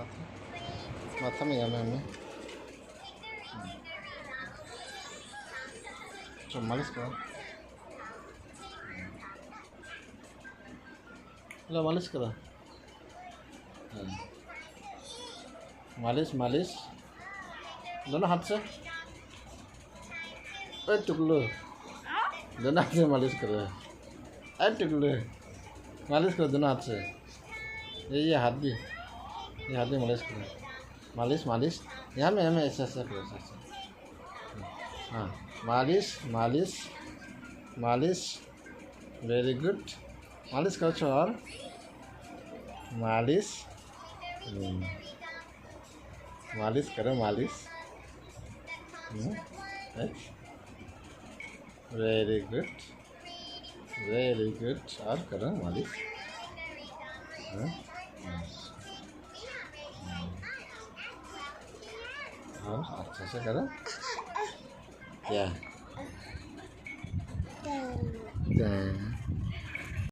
माथा माथा में हमें तो मालिश करो। लो मालिश करो। मालिश मालिश दोनों हाथ से। टुकलू दोनों हाथ से मालिश करो। टुकलू मालिश करो दोनों हाथ से। ये हाथ भी मालिश करो। मालिश मालिश यहाँ में ऐसा ऐसा करो ऐसा। हाँ मालिश मालिश मालिश वेरी गुड। मालिश करो और मालिश मालिश करो मालिश। वेरी गुड और करो मालिश। और अच्छा से करो। क्या